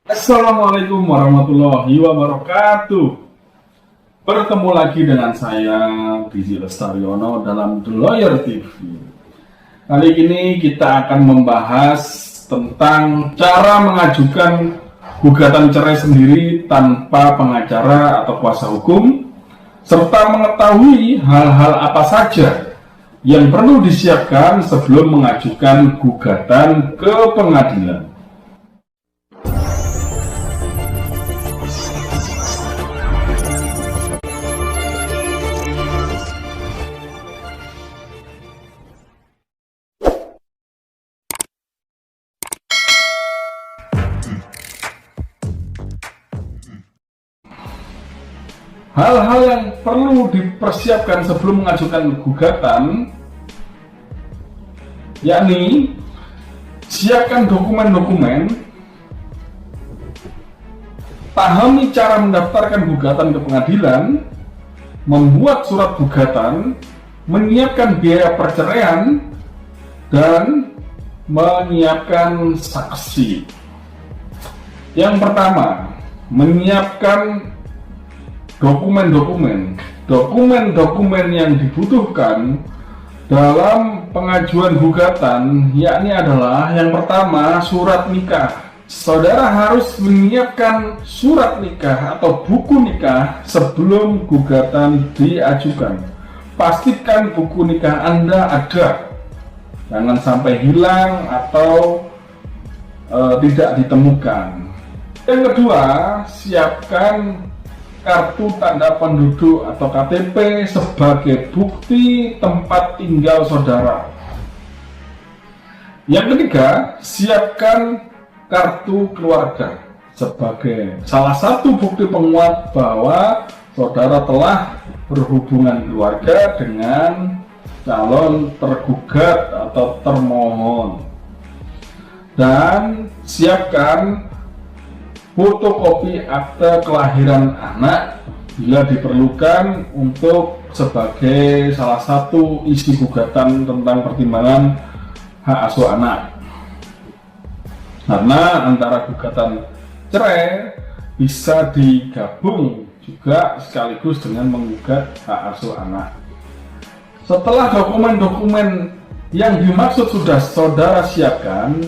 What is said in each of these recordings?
Assalamualaikum warahmatullahi wabarakatuh. Bertemu lagi dengan saya Gizi Lestariono dalam The Lawyer TV. Kali ini kita akan membahas tentang cara mengajukan gugatan cerai sendiri tanpa pengacara atau kuasa hukum, serta mengetahui hal-hal apa saja yang perlu disiapkan sebelum mengajukan gugatan ke pengadilan. Hal-hal yang perlu dipersiapkan sebelum mengajukan gugatan, yakni siapkan dokumen-dokumen, pahami cara mendaftarkan gugatan ke pengadilan, membuat surat gugatan, menyiapkan biaya perceraian, dan menyiapkan saksi. Yang pertama, menyiapkan dokumen yang dibutuhkan dalam pengajuan gugatan, yakni adalah yang pertama, surat nikah. Saudara harus menyiapkan surat nikah atau buku nikah sebelum gugatan diajukan. Pastikan buku nikah Anda ada, jangan sampai hilang atau tidak ditemukan. Yang kedua, siapkan kartu tanda penduduk atau KTP sebagai bukti tempat tinggal saudara. Yang ketiga, siapkan kartu keluarga sebagai salah satu bukti penguat bahwa saudara telah berhubungan keluarga dengan calon tergugat atau termohon. Dan siapkan fotokopi akte kelahiran anak bila diperlukan untuk sebagai salah satu isi gugatan tentang pertimbangan hak asuh anak. Karena antara gugatan cerai bisa digabung juga sekaligus dengan menggugat hak asuh anak. Setelah dokumen-dokumen yang dimaksud sudah saudara siapkan,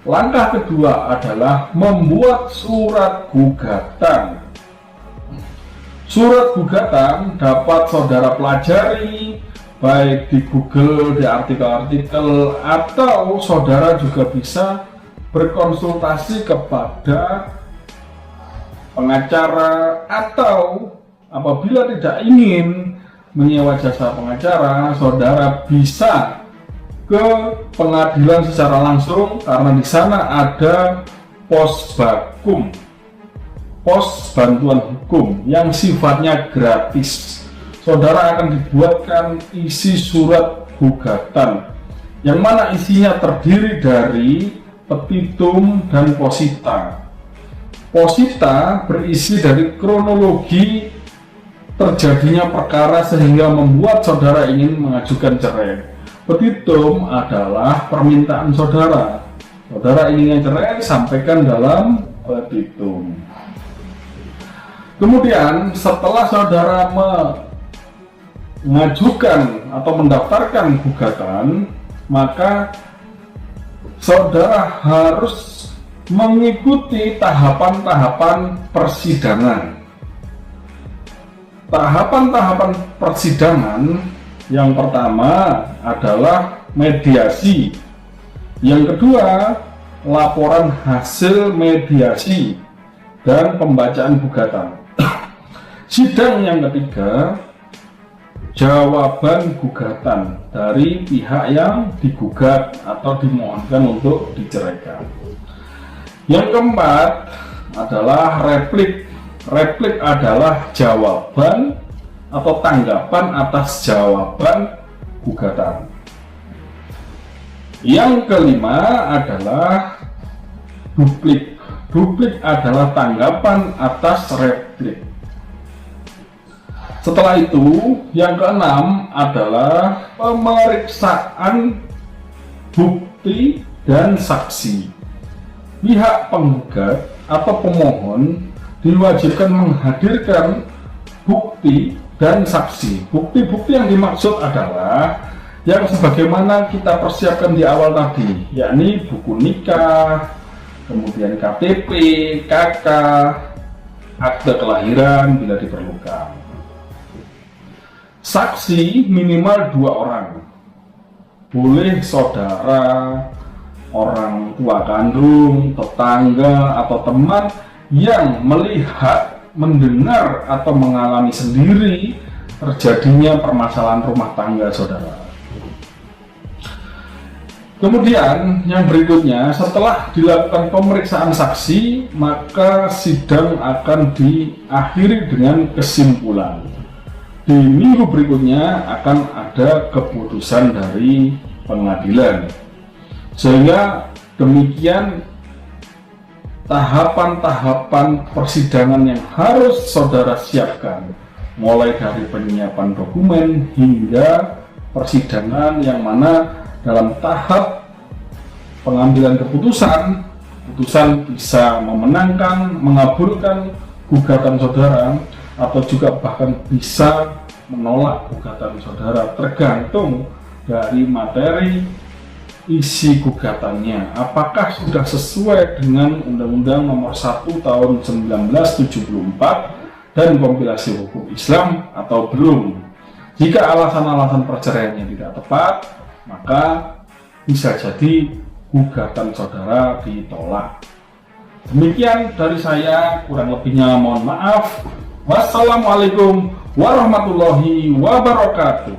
langkah kedua adalah membuat surat gugatan. Surat gugatan dapat saudara pelajari baik di Google, di artikel-artikel, atau saudara juga bisa berkonsultasi kepada pengacara, atau apabila tidak ingin menyewa jasa pengacara, saudara bisa ke pengadilan secara langsung karena di sana ada pos bakum, pos bantuan hukum yang sifatnya gratis. Saudara akan dibuatkan isi surat gugatan yang mana isinya terdiri dari petitum dan posita. Posita berisi dari kronologi terjadinya perkara sehingga membuat saudara ingin mengajukan cerai. Petitum adalah permintaan saudara. Saudara ingin cerai, sampaikan dalam petitum. Kemudian setelah saudara mengajukan atau mendaftarkan gugatan, maka saudara harus mengikuti tahapan-tahapan persidangan. Tahapan-tahapan persidangan yang pertama adalah mediasi. Yang kedua, laporan hasil mediasi dan pembacaan gugatan. Sidang yang ketiga, jawaban gugatan dari pihak yang digugat atau dimohonkan untuk diceraikan. Yang keempat adalah replik. Replik adalah jawaban atau tanggapan atas jawaban gugatan. Yang kelima adalah duplik. Duplik adalah tanggapan atas replik. Setelah itu, yang keenam adalah pemeriksaan bukti dan saksi. Pihak penggugat atau pemohon diwajibkan menghadirkan bukti dan saksi. Bukti-bukti yang dimaksud adalah yang sebagaimana kita persiapkan di awal tadi, yakni buku nikah, kemudian KTP, KK, akte kelahiran bila diperlukan. Saksi minimal 2 orang, boleh saudara, orang tua kandung, tetangga, atau teman yang melihat, mendengar, atau mengalami sendiri terjadinya permasalahan rumah tangga saudara. Kemudian yang berikutnya, setelah dilakukan pemeriksaan saksi, maka sidang akan diakhiri dengan kesimpulan. Di minggu berikutnya akan ada keputusan dari pengadilan. Sehingga demikian tahapan-tahapan persidangan yang harus saudara siapkan, mulai dari penyiapan dokumen hingga persidangan yang mana dalam tahap pengambilan keputusan bisa memenangkan, mengabulkan gugatan saudara, atau juga bahkan bisa menolak gugatan saudara, tergantung dari materi isi gugatannya. Apakah sudah sesuai dengan Undang-Undang Nomor 1 Tahun 1974 dan kompilasi hukum Islam atau belum. Jika alasan-alasan perceraiannya tidak tepat, maka bisa jadi gugatan saudara ditolak. Demikian dari saya, kurang lebihnya mohon maaf. Wassalamualaikum warahmatullahi wabarakatuh.